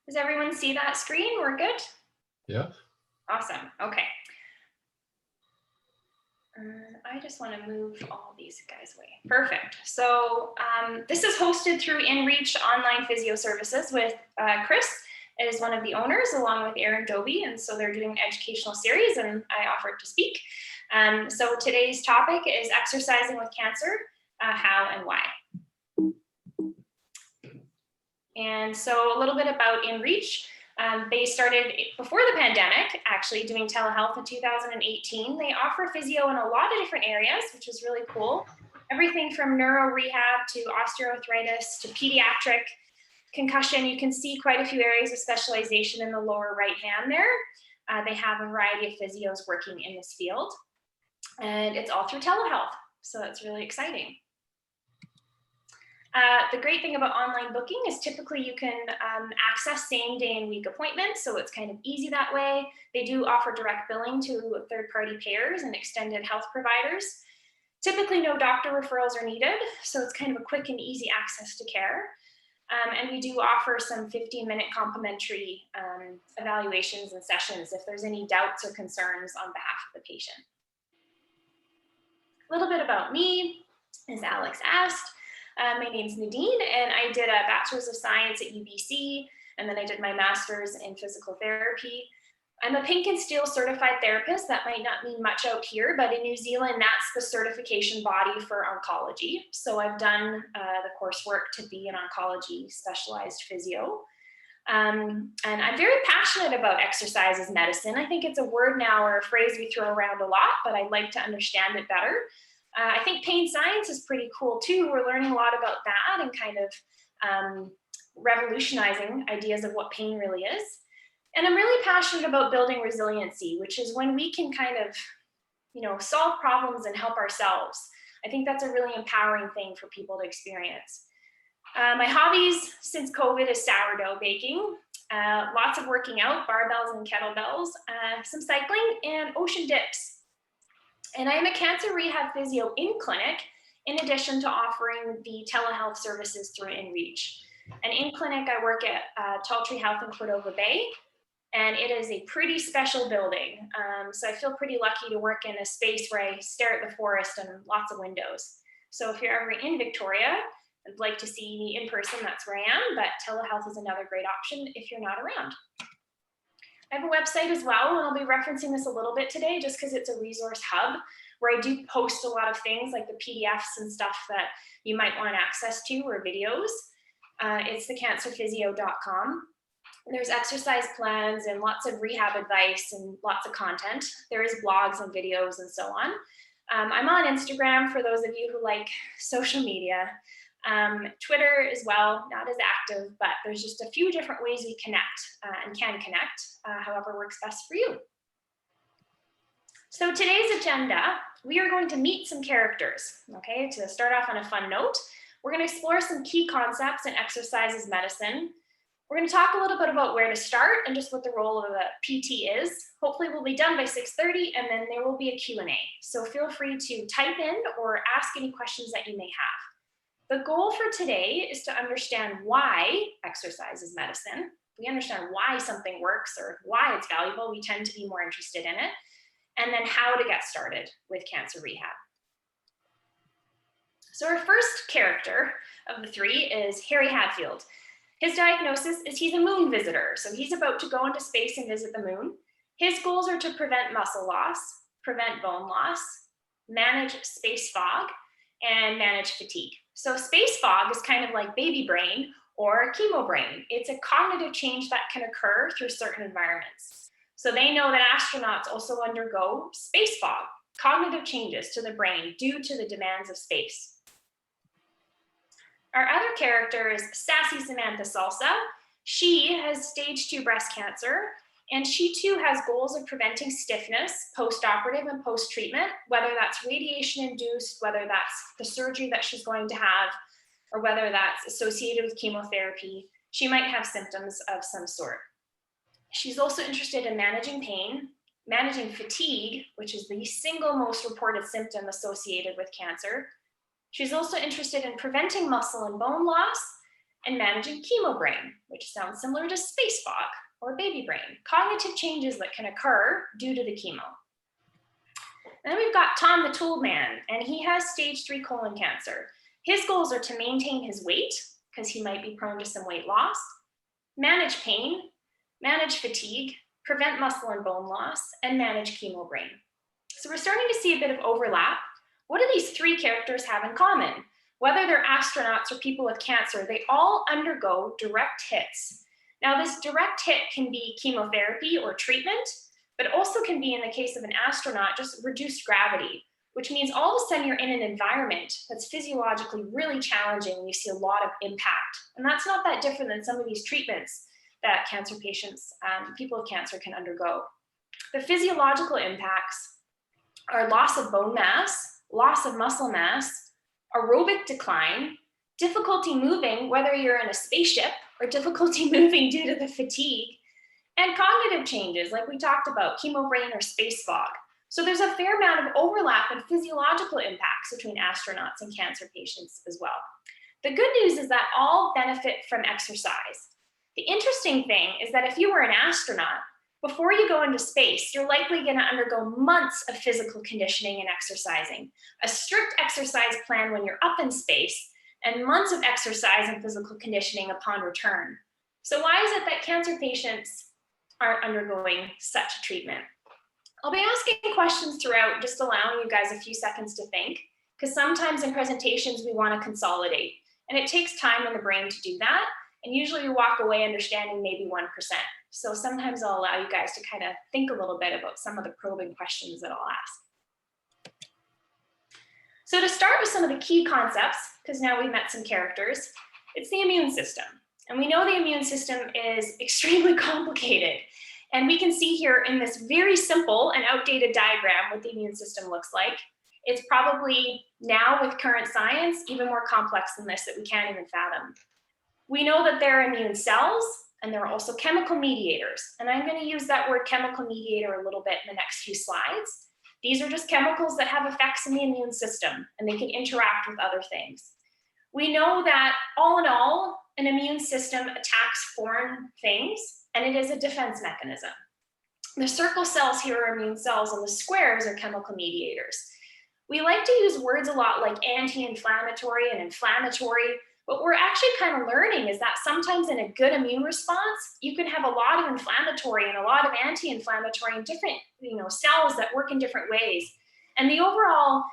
Does everyone see that screen? We're good? Yeah. Awesome. Okay. I just want to move all these guys away. Perfect. So this is hosted through InReach Online Physio Services with Chris is one of the owners along with Aaron Doby. And so they're doing an educational series and I offered to speak. So today's topic is exercising with cancer, how and why. And so a little bit about InReach. They started before the pandemic, actually doing telehealth in 2018. They offer physio in a lot of different areas, which is really cool. Everything from neuro rehab to osteoarthritis to pediatric concussion. You can see quite a few areas of specialization in the lower right hand there. They have a variety of physios working in this field. And it's all through telehealth. So that's really exciting. The great thing about online booking is typically you can access same day and week appointments, so it's kind of easy that way. They do offer direct billing to third-party payers and extended health providers. Typically no doctor referrals are needed, so it's kind of a quick and easy access to care. And we do offer some 15-minute complimentary evaluations and sessions if there's any doubts or concerns on behalf of the patient. A little bit about me, as Alex asked. My name's Nadine, and I did a Bachelor's of Science at UBC, and then I did my Master's in Physical Therapy. I'm a Pink and Steel certified therapist. That might not mean much out here, but in New Zealand, that's the certification body for oncology. So I've done the coursework to be an oncology specialized physio. And I'm very passionate about exercise as medicine. I think it's a word now or a phrase we throw around a lot, but I'd like to understand it better. I think pain science is pretty cool too. We're learning a lot about that and kind of revolutionizing ideas of what pain really is. And I'm really passionate about building resiliency, which is when we can kind of, solve problems and help ourselves. I think that's a really empowering thing for people to experience. My hobbies since COVID is sourdough baking, lots of working out, barbells and kettlebells, some cycling, and ocean dips. And I am a cancer rehab physio in clinic, in addition to offering the telehealth services through InReach. And in clinic, I work at Tall Tree Health in Cordova Bay, and it is a pretty special building. So I feel pretty lucky to work in a space where I stare at the forest and lots of windows. So if you're ever in Victoria and like to see me in person, that's where I am, but telehealth is another great option if you're not around. I have a website as well, and I'll be referencing this a little bit today just because it's a resource hub where I do post a lot of things like the PDFs and stuff that you might want access to or videos. It's thecancerphysio.com. There's exercise plans and lots of rehab advice and lots of content. There is blogs and videos and so on. I'm on Instagram for those of you who like social media. Twitter as well, not as active, but there's just a few different ways we connect and can connect, however works best for you. So today's agenda, we are going to meet some characters, okay? To start off on a fun note, we're gonna explore some key concepts in exercise as medicine. We're gonna talk a little bit about where to start and just what the role of a PT is. Hopefully we'll be done by 6:30 and then there will be a Q&A. So feel free to type in or ask any questions that you may have. The goal for today is to understand why exercise is medicine. If we understand why something works or why it's valuable, we tend to be more interested in it. And then how to get started with cancer rehab. So our first character of the three is Harry Hadfield. His diagnosis is he's a moon visitor. So he's about to go into space and visit the moon. His goals are to prevent muscle loss, prevent bone loss, manage space fog, and manage fatigue. So space fog is kind of like baby brain or chemo brain. It's a cognitive change that can occur through certain environments. So they know that astronauts also undergo space fog, cognitive changes to the brain due to the demands of space. Our other character is Sassy Samantha Salsa. She has stage 2 breast cancer, and she too has goals of preventing stiffness post-operative and post-treatment, whether that's radiation-induced, whether that's the surgery that she's going to have, or whether that's associated with chemotherapy. She might have symptoms of some sort. She's also interested in managing pain, managing fatigue, which is the single most reported symptom associated with cancer. She's also interested in preventing muscle and bone loss and managing chemo brain, which sounds similar to space fog or baby brain, cognitive changes that can occur due to the chemo. And then we've got Tom the Tool Man, and he has stage 3 colon cancer. His goals are to maintain his weight, because he might be prone to some weight loss, manage pain, manage fatigue, prevent muscle and bone loss, and manage chemo brain. So we're starting to see a bit of overlap. What do these 3 characters have in common? Whether they're astronauts or people with cancer, they all undergo direct hits. Now, this direct hit can be chemotherapy or treatment, but also can be, in the case of an astronaut, just reduced gravity, which means all of a sudden you're in an environment that's physiologically really challenging and you see a lot of impact. And that's not that different than some of these treatments that cancer patients, people with cancer can undergo. The physiological impacts are loss of bone mass, loss of muscle mass, aerobic decline, difficulty moving, whether you're in a spaceship, or difficulty moving due to the fatigue, and cognitive changes, like we talked about, chemo brain or space fog. So there's a fair amount of overlap in physiological impacts between astronauts and cancer patients as well. The good news is that all benefit from exercise. The interesting thing is that if you were an astronaut, before you go into space, you're likely going to undergo months of physical conditioning and exercising, a strict exercise plan when you're up in space, and months of exercise and physical conditioning upon return. So why is it that cancer patients aren't undergoing such a treatment? I'll be asking questions throughout, just allowing you guys a few seconds to think, because sometimes in presentations we want to consolidate, and it takes time in the brain to do that, and usually you walk away understanding maybe 1%. So sometimes I'll allow you guys to kind of think a little bit about some of the probing questions that I'll ask. So to start with some of the key concepts, because now we've met some characters, it's the immune system. And we know the immune system is extremely complicated. And we can see here in this very simple and outdated diagram what the immune system looks like. It's probably now, with current science, even more complex than this that we can't even fathom. We know that there are immune cells, and there are also chemical mediators. And I'm going to use that word chemical mediator a little bit in the next few slides. These are just chemicals that have effects in the immune system, and they can interact with other things. We know that all in all, an immune system attacks foreign things, and it is a defense mechanism. The circle cells here are immune cells, and the squares are chemical mediators. We like to use words a lot like anti-inflammatory and inflammatory. What we're actually kind of learning is that sometimes in a good immune response, you can have a lot of inflammatory and a lot of anti-inflammatory and different cells that work in different ways. And the overall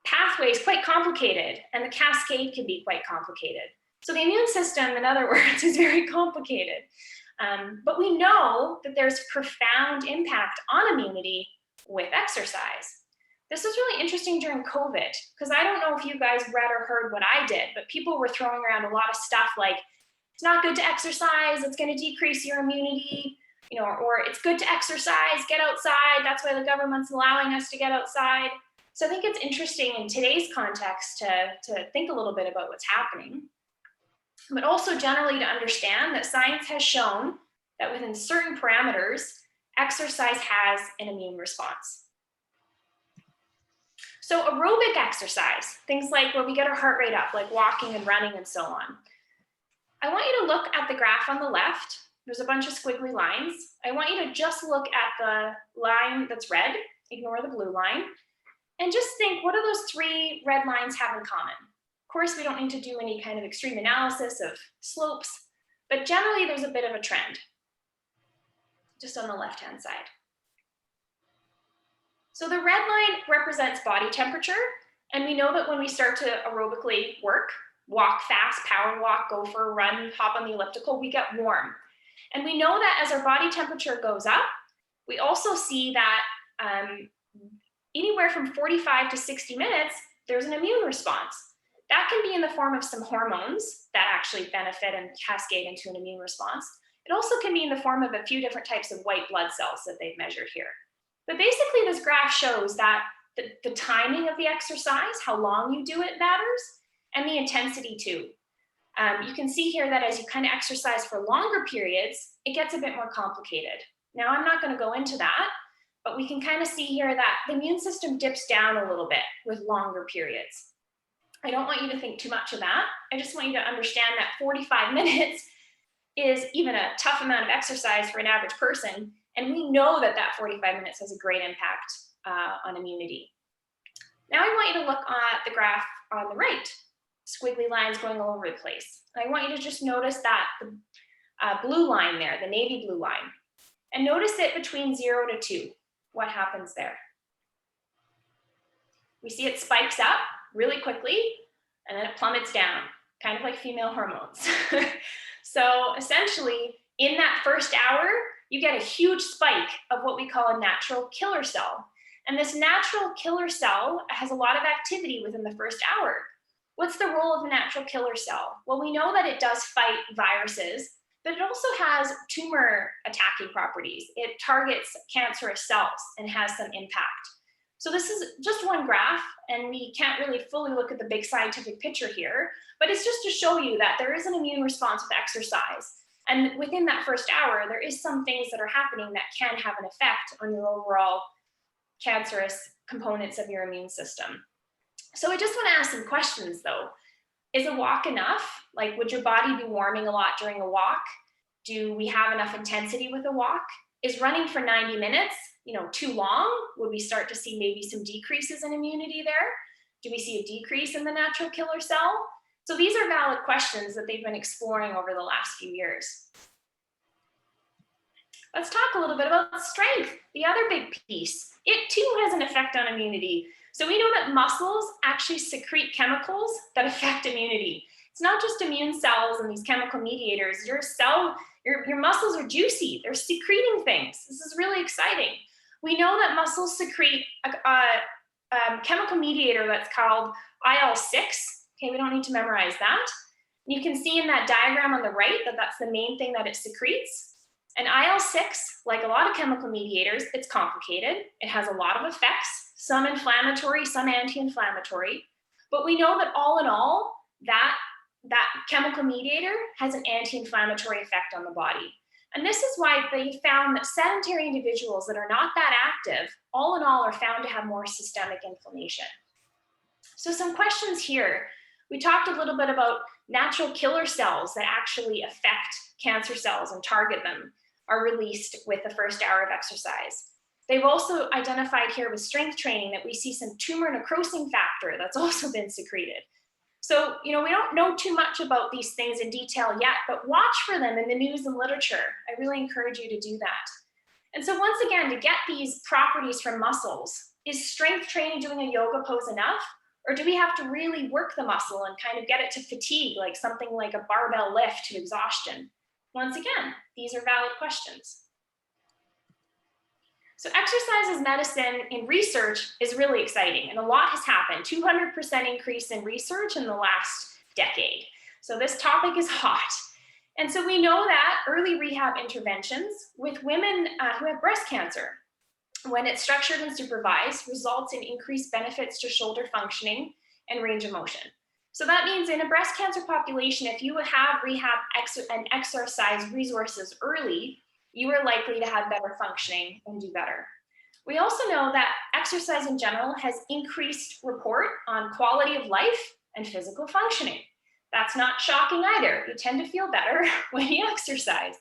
pathway is quite complicated, and the cascade can be quite complicated. So the immune system, in other words, is very complicated. But we know that there's profound impact on immunity with exercise. This was really interesting during COVID, because I don't know if you guys read or heard what I did, but people were throwing around a lot of stuff like, it's not good to exercise, it's going to decrease your immunity, or it's good to exercise, get outside, that's why the government's allowing us to get outside. So I think it's interesting in today's context to think a little bit about what's happening, but also generally to understand that science has shown that within certain parameters, exercise has an immune response. So aerobic exercise, things like where we get our heart rate up, like walking and running and so on. I want you to look at the graph on the left. There's a bunch of squiggly lines. I want you to just look at the line that's red, ignore the blue line, and just think, what do those 3 red lines have in common? Of course, we don't need to do any kind of extreme analysis of slopes, but generally there's a bit of a trend, just on the left-hand side. So the red line represents body temperature, and we know that when we start to aerobically work, walk fast, power walk, go for a run, hop on the elliptical, we get warm. And we know that as our body temperature goes up, we also see that anywhere from 45 to 60 minutes, there's an immune response. That can be in the form of some hormones that actually benefit and cascade into an immune response. It also can be in the form of a few different types of white blood cells that they've measured here. But basically, this graph shows that the timing of the exercise, how long you do it matters, and the intensity too. You can see here that as you kind of exercise for longer periods, it gets a bit more complicated. Now, I'm not going to go into that, but we can kind of see here that the immune system dips down a little bit with longer periods. I don't want you to think too much of that. I just want you to understand that 45 minutes is even a tough amount of exercise for an average person. And we know that that 45 minutes has a great impact on immunity. Now I want you to look at the graph on the right, squiggly lines going all over the place. I want you to just notice that the blue line there, the navy blue line, and notice it between 0 to 2. What happens there? We see it spikes up really quickly and then it plummets down, kind of like female hormones. So essentially, in that first hour, you get a huge spike of what we call a natural killer cell. And this natural killer cell has a lot of activity within the first hour. What's the role of a natural killer cell? Well, we know that it does fight viruses, but it also has tumor attacking properties. It targets cancerous cells and has some impact. So this is just one graph, and we can't really fully look at the big scientific picture here, but it's just to show you that there is an immune response with exercise. And within that first hour, there is some things that are happening that can have an effect on your overall cancerous components of your immune system. So I just want to ask some questions though. Is a walk enough? Like, would your body be warming a lot during a walk? Do we have enough intensity with a walk? Is running for 90 minutes, too long? Would we start to see maybe some decreases in immunity there? Do we see a decrease in the natural killer cell? So these are valid questions that they've been exploring over the last few years. Let's talk a little bit about strength, the other big piece. It too has an effect on immunity. So we know that muscles actually secrete chemicals that affect immunity. It's not just immune cells and these chemical mediators. Your muscles are juicy. They're secreting things. This is really exciting. We know that muscles secrete a chemical mediator that's called IL-6. Okay, we don't need to memorize that. You can see in that diagram on the right that that's the main thing that it secretes. And IL-6, like a lot of chemical mediators, it's complicated. It has a lot of effects, some inflammatory, some anti-inflammatory. But we know that all in all, that chemical mediator has an anti-inflammatory effect on the body. And this is why they found that sedentary individuals that are not that active, all in all, are found to have more systemic inflammation. So some questions here. We talked a little bit about natural killer cells that actually affect cancer cells and target them are released with the first hour of exercise. They've also identified here with strength training that we see some tumor necrosing factor that's also been secreted. So, we don't know too much about these things in detail yet, but watch for them in the news and literature. I really encourage you to do that. And so once again, to get these properties from muscles, is strength training doing a yoga pose enough? Or do we have to really work the muscle and kind of get it to fatigue, like something like a barbell lift to exhaustion? Once again, these are valid questions. So exercise as medicine in research is really exciting, and a lot has happened. 200% increase in research in the last decade. So this topic is hot. And so we know that early rehab interventions with women who have breast cancer, when it's structured and supervised, results in increased benefits to shoulder functioning and range of motion. So that means in a breast cancer population, if you have rehab and exercise resources early, you are likely to have better functioning and do better. We also know that exercise in general has increased report on quality of life and physical functioning. That's not shocking either. You tend to feel better when you exercise.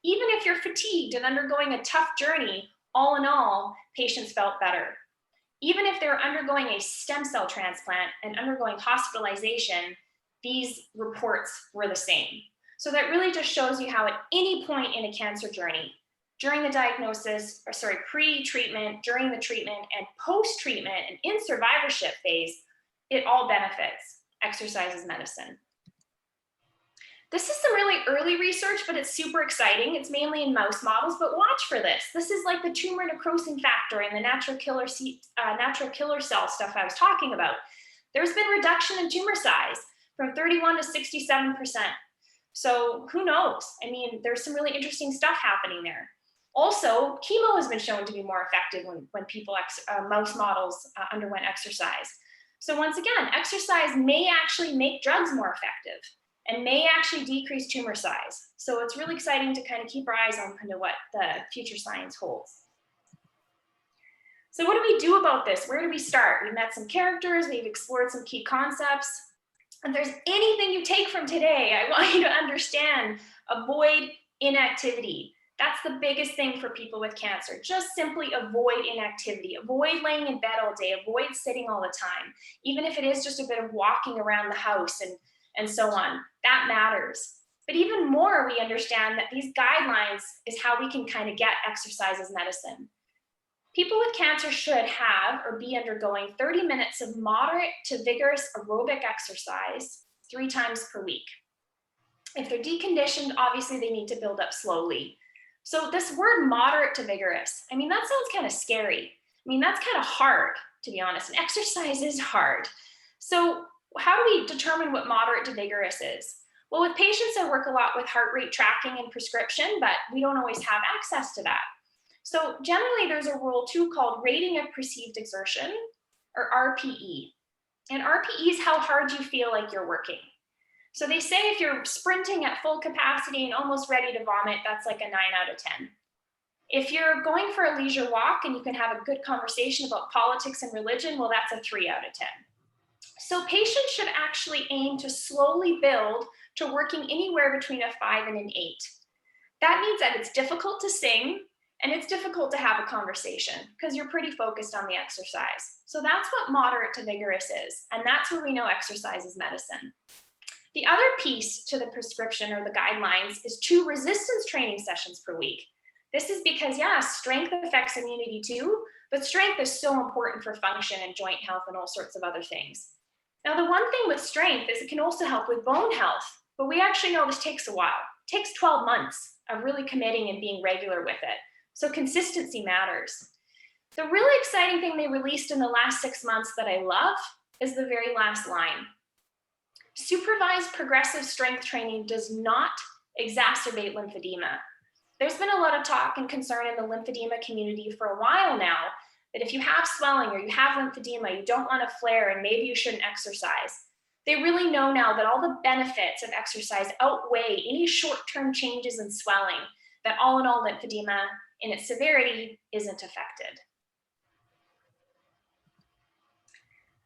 Even if you're fatigued and undergoing a tough journey, all in all, patients felt better. Even if they're undergoing a stem cell transplant and undergoing hospitalization, these reports were the same. So that really just shows you how at any point in a cancer journey, during the diagnosis, pre-treatment, during the treatment, and post-treatment, and in survivorship phase, it all benefits. Exercise is medicine. This is some really early research, but it's super exciting. It's mainly in mouse models, but watch for this. This is like the tumor necrosing factor and the natural killer cell stuff I was talking about. There's been reduction in tumor size from 31 to 67%. So who knows? I mean, there's some really interesting stuff happening there. Also, chemo has been shown to be more effective when people, mouse models underwent exercise. So once again, exercise may actually make drugs more effective and may actually decrease tumor size. So it's really exciting to kind of keep our eyes on kind of what the future science holds. So what do we do about this? Where do we start? We met some characters, we've explored some key concepts. If there's anything you take from today, I want you to understand, avoid inactivity. That's the biggest thing for people with cancer. Just simply avoid inactivity. Avoid laying in bed all day. Avoid sitting all the time. Even if it is just a bit of walking around the house and so on, that matters. But even more, we understand that these guidelines is how we can kind of get exercise as medicine. People with cancer should have or be undergoing 30 minutes of moderate to vigorous aerobic exercise 3 times per week. If they're deconditioned, obviously they need to build up slowly. So this word moderate to vigorous, I mean, that sounds kind of scary. I mean, that's kind of hard, to be honest, and exercise is hard. So how do we determine what moderate to vigorous is? Well, with patients, I work a lot with heart rate tracking and prescription, but we don't always have access to that. So generally there's a rule too called rating of perceived exertion, or RPE. And RPE is how hard you feel like you're working. So they say if you're sprinting at full capacity and almost ready to vomit, that's like a 9 out of 10. If you're going for a leisure walk and you can have a good conversation about politics and religion, well, that's a 3 out of 10. So patients should actually aim to slowly build to working anywhere between a 5 and an 8. That means that it's difficult to sing, and it's difficult to have a conversation because you're pretty focused on the exercise. So that's what moderate to vigorous is. And that's where we know exercise is medicine. The other piece to the prescription or the guidelines is 2 resistance training sessions per week. This is because, yeah, strength affects immunity too, but strength is so important for function and joint health and all sorts of other things. Now, the one thing with strength is it can also help with bone health, but we actually know this takes a while. It takes 12 months of really committing and being regular with it. So consistency matters. The really exciting thing they released in the last 6 months that I love is the very last line. Supervised progressive strength training does not exacerbate lymphedema. There's been a lot of talk and concern in the lymphedema community for a while now that if you have swelling or you have lymphedema, you don't want to flare and maybe you shouldn't exercise. They really know now that all the benefits of exercise outweigh any short-term changes in swelling, that all in all lymphedema in its severity isn't affected.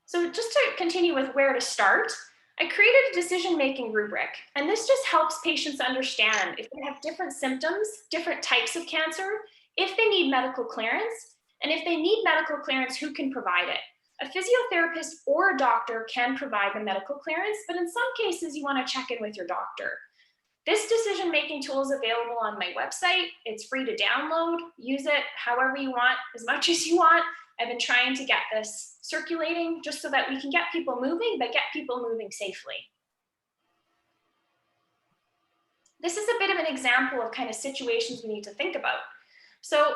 So just to continue with where to start, I created a decision-making rubric, and this just helps patients understand if they have different symptoms, different types of cancer, if they need medical clearance, and if they need medical clearance, who can provide it. A physiotherapist or a doctor can provide the medical clearance, but in some cases you want to check in with your doctor. This decision-making tool is available on my website. It's free to download. Use it however you want, as much as you want. I've been trying to get this circulating just so that we can get people moving, but get people moving safely. This is a bit of an example of kind of situations we need to think about. So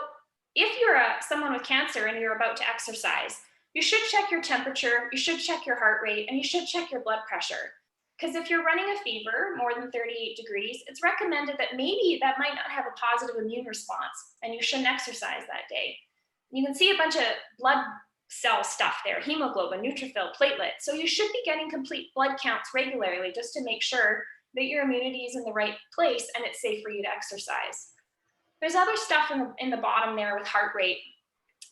if you're someone with cancer and you're about to exercise, you should check your temperature, you should check your heart rate, and you should check your blood pressure. Because if you're running a fever more than 38 degrees, it's recommended that maybe that might not have a positive immune response and you shouldn't exercise that day. You can see a bunch of blood cell stuff there, hemoglobin, neutrophil, platelets. So you should be getting complete blood counts regularly just to make sure that your immunity is in the right place and it's safe for you to exercise. There's other stuff in the bottom there with heart rate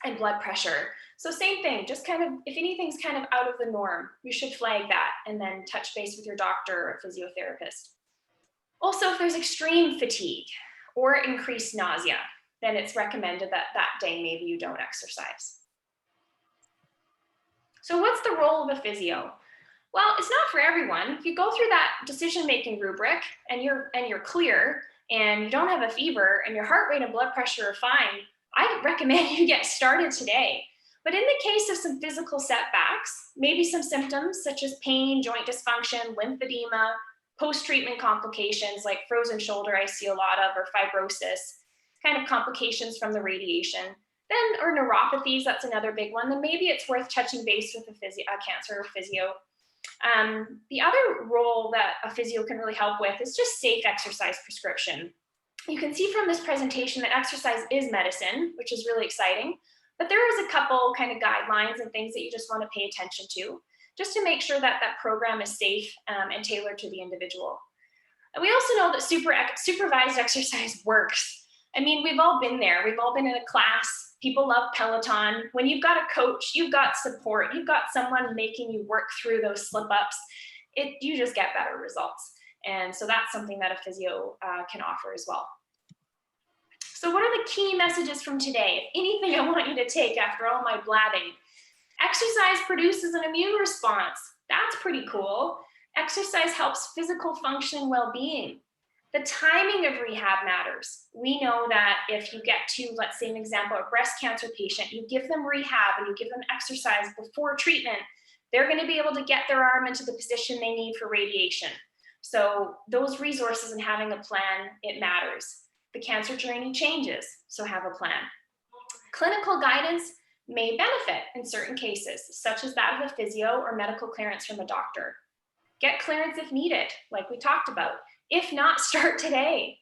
and blood pressure. So same thing, just kind of, if anything's kind of out of the norm, you should flag that and then touch base with your doctor or physiotherapist. Also, if there's extreme fatigue or increased nausea, then it's recommended that that day maybe you don't exercise. So what's the role of a physio? Well, it's not for everyone. If you go through that decision-making rubric and you're clear and you don't have a fever and your heart rate and blood pressure are fine, I recommend you get started today. But in the case of some physical setbacks, maybe some symptoms such as pain, joint dysfunction, lymphedema, post-treatment complications like frozen shoulder I see a lot of, or fibrosis, kind of complications from the radiation, then, or neuropathies, that's another big one, then maybe it's worth touching base with a cancer physio. The other role that a physio can really help with is just safe exercise prescription. You can see from this presentation that exercise is medicine, which is really exciting, but there is a couple kind of guidelines and things that you just want to pay attention to, just to make sure that that program is safe and tailored to the individual. And we also know that supervised exercise works. I mean, we've all been there. We've all been in a class. People love Peloton. When you've got a coach, you've got support, you've got someone making you work through those slip ups, you just get better results. And so that's something that a physio can offer as well. So what are the key messages from today? If anything I want you to take after all my blabbing, exercise produces an immune response. That's pretty cool. Exercise helps physical function and well-being. The timing of rehab matters. We know that if you get to, let's say an example, a breast cancer patient, you give them rehab and you give them exercise before treatment, they're going to be able to get their arm into the position they need for radiation. So those resources and having a plan, it matters. The cancer journey changes, so have a plan. Clinical guidance may benefit in certain cases, such as that of a physio or medical clearance from a doctor. Get clearance if needed, like we talked about. If not, start today.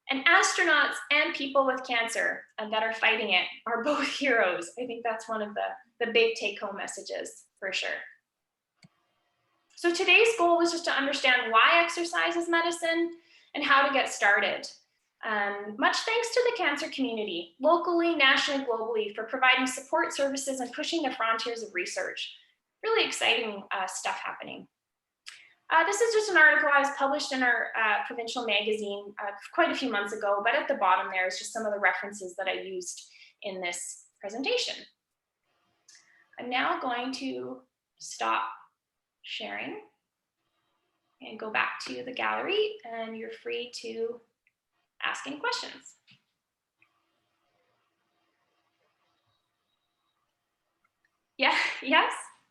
And astronauts and people with cancer that are fighting it are both heroes. I think that's one of the big take-home messages for sure. So today's goal was just to understand why exercise is medicine and how to get started. Much thanks to the cancer community, locally, nationally, globally, for providing support services and pushing the frontiers of research. Really exciting stuff happening. This is just an article I was published in our provincial magazine quite a few months ago, but at the bottom there is just some of the references that I used in this presentation. I'm now going to stop sharing and go back to the gallery, and you're free to ask any questions. Yeah, yes?